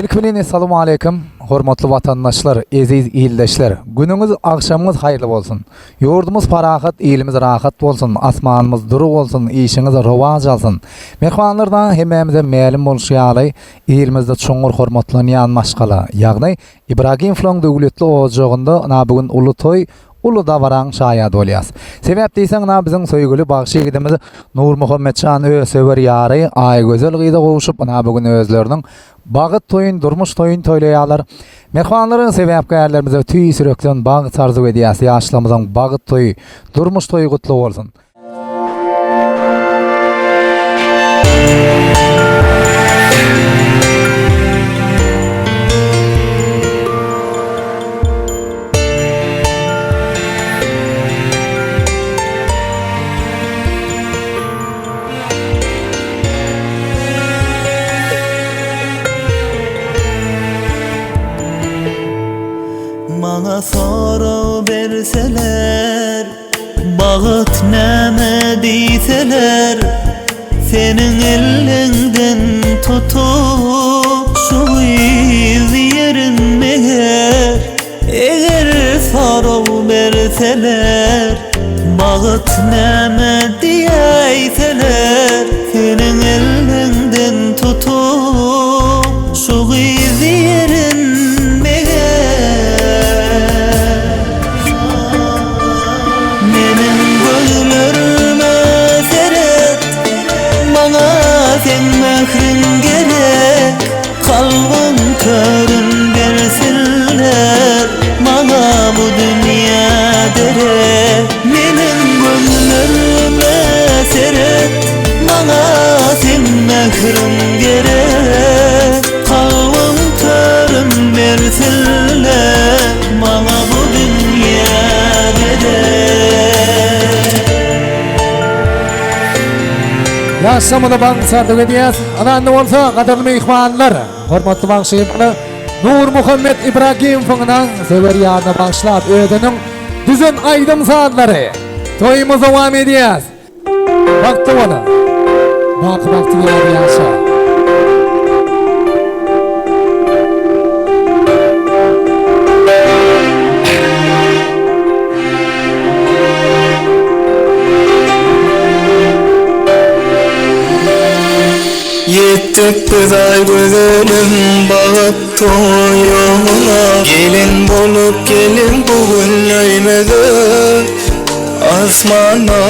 İlk bilen assalamu alaykum, hormatly vatandaşlar, eziz ildeşler. Günüňiz, akşamyňyz haýyrly bolsun. Ýurdumyz parahat, elimiz rahat bolsun, asmanymyz duruq bolsun, işiňiz rowaj alsyn. Mehmanlardan hemmemize mälim bolşýaly, elimizde çoňur hormatlanýan maşgala, ýagny Ibragim Flong döwletli ojagynda na bugün uly toy ulu da varan şayad bolýas. Sebäp diýseň, na biziň söýgüli bagşygydymyz Nur Muhammadçan ösöwer ýary Aýgözel gyýda gowuşup, na bugün özleriniň bagyt toyun, durmuş toyun toýlaýarlar. Mehmanlaryň sebäpkärlerimize tüý sürekden bagyt arzu edýäs, ýaşlamyzyň bagyt toyu, durmuş toyu gutly bolsun. Bana soru berseler, bagyt näme diýseler, senin elinden tutup şu ýerin meger. Eger soru berseler, bagyt näme diýseler, senin elinden tutup şu ýerin sen mehrin gerek, kalbim körün bersinler, bana bu dünya derek. Menin gönlümü seret, bana sen mehrin gerek, kalbim körün bersinler, bana bu dünya derek. Yaşamını bank sardık ediyaz. Anandı olsa kadarlı mehmanlar. Hormatlı bağışıyımlı Nur Muhammed İbragim Fıngınan sever yarına bağışlap ödünün düzün aydın saatleri. Toyumuz devam ediyaz. Baktı ona. Baktı yer yaşa. Yettik biz Aygözel'im bagyt toyuna, gelin bolup gelin bugün öýmede. Asmana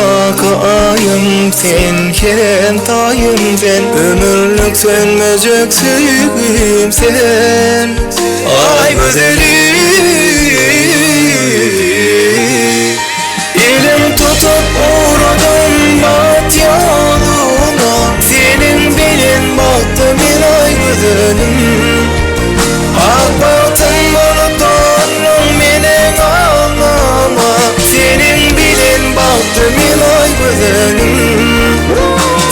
ayım sen, keren tayım sen, ömürlük sönmejek süýgüm sen. Aygözelim, elim tutup uğradım bat yoluna, senin belin baktı bir Aygözelim. Ak baktın bolup doğrun meni ağlama, senin belin baktı bir Aygözelim.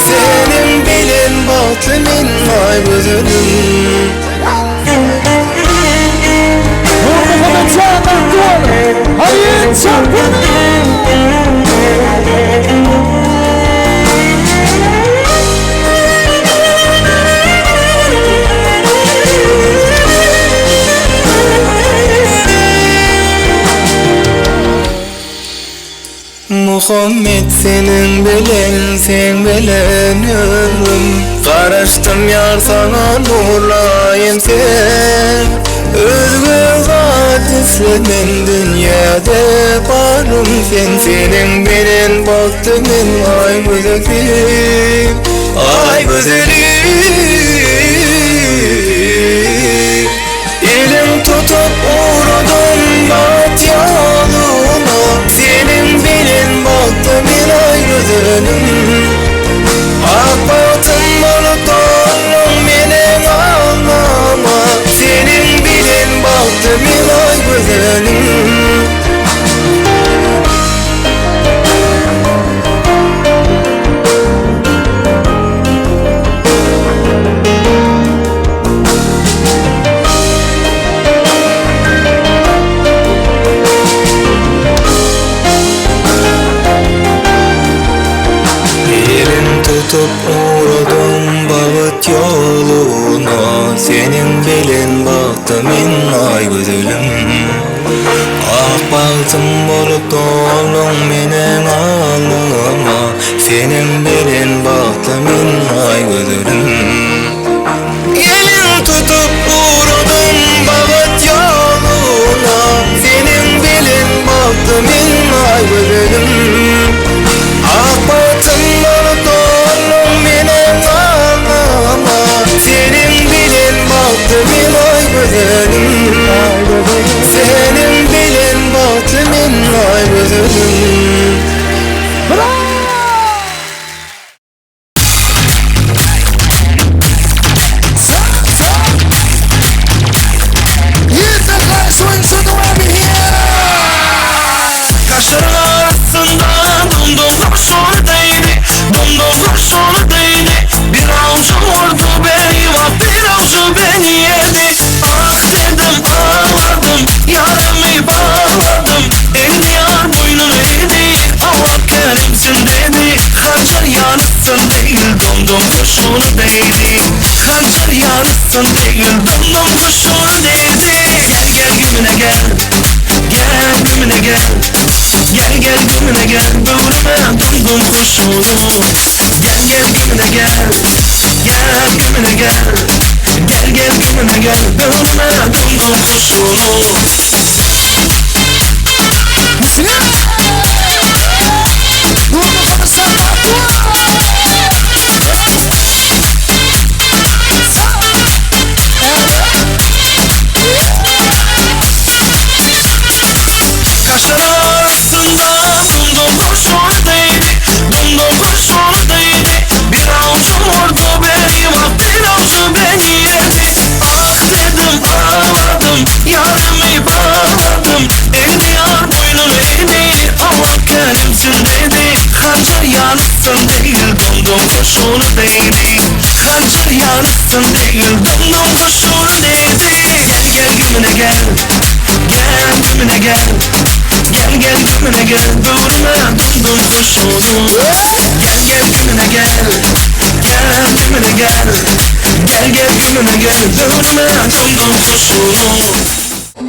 Senin belin baktı bir Aygözelim. Hayır şampiyonu. Muhammed senin bilen, sen bilen ömrüm. Garaştım yar sana nurlayım sen. Özgür zat islemen dünyada barım sen. Senin bilen baktımin Aygözelim. Aygözelim, elim tutup uğradım bat yoluna, senin belin baktı bir Aygözelim. Ak baktın bolup doğrun meni ağlama, senin belin baktı bir Aygözelim. bilen bakdymyn ay gözelim. Ah baltym bolup dolun menen alnıma, senin bilen bakdymyn ay gözelim. Elin tutup uğradım babat yoluna, senin bilen bakdymyn ay gözelim. Ah baltym bolup dolun menen alnıma, senin bilen bakdymyn ay gözelim. Senin bilen bakdymyn ay gözelim. Kaşların arasında dumdum kurşunu değdi, dumdum kurşunu değdi. Bir avucu vurdu beni, bak bir avucu beni yedi. Ah dedim ağladım, yaramı bağladım. Elini yar boynunu eğdi, Allah kerimsin dedi. Hançer yarısın değil, dumdum kurşunu değdi. Hançer yarısın değil, dumdum kurşunu değdi. Gel gel gümüne gel, gel gümüne gel. Gel gel gümüne gel, böğrüme dumdum kurşunu. Gel gel gümüne gel, gel gümüne gel. Gel gel gümüne gel, böğrüme dumdum kurşunu. Kaşların arasında dumdum kurşunu değdi, dumdum kurşunu değdi. Bir avucu vurdu beni, bak bir avucu beni yedi. Ah dedim ağladım, yarımı bağladım. Elini yar boynunu eğdi, Allah kerimsin dedi. Hançer yarısın değil, dumdum kurşunu değdi. Hançer yarısın değil, dumdum kurşunu değdi. Gel gel gümüne gel, gel gümüne gel. Gel gel gümüne gel, böğrüme dumdum kurşunu. Gel gel gümüne gel, gel gümüne gel. Gel gel gümüne gel, böğrüme dumdum kurşunu.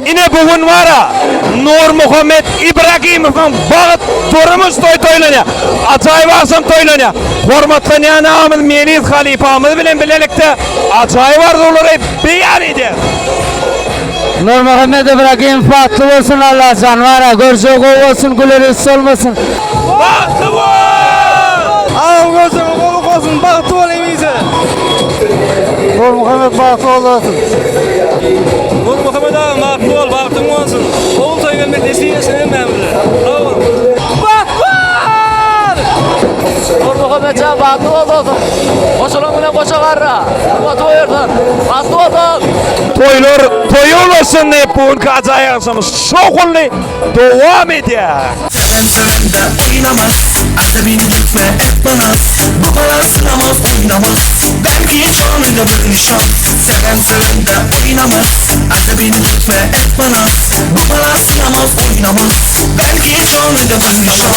Ine bugün vara Nur Muhammed İbrahimov'un bağıt turumuz toylanıyor. Acayip asım toylanıyor. Hormatlanan amil Melis halifamız bilen birlikte acayip arzuları beyan ediyor. Nur Muhammed İbrahim fatlı olsun Allah canvara, görce kol olsun, güleriz olmasın. Bahtı var! Ağam gözüm kolu olsun, bahtı olayım iyice. Nur Muhammed bahtı olsun. Nur Muhammed ağam bahtı ol, bahtın olsun. Oğul toylanmak desteğiyorsun en memnun. Bravo. Nur Muhammed can bahtı olsun. Koşulun güne koşa karra. Bahtı oyursun, bahtı olsun. Toylar olsun hep bugün acayip asımız. Şokullu devam ediyor. Seven seven de oynamaz, asabini dökme et bana. Bu kadar sınamaz oynamaz, belki hiç onunla bir nişan. Seven seven de oynamaz, asabini dökme et bana. Bu kadar sınamaz oynamaz, belki hiç onunla bir nişan.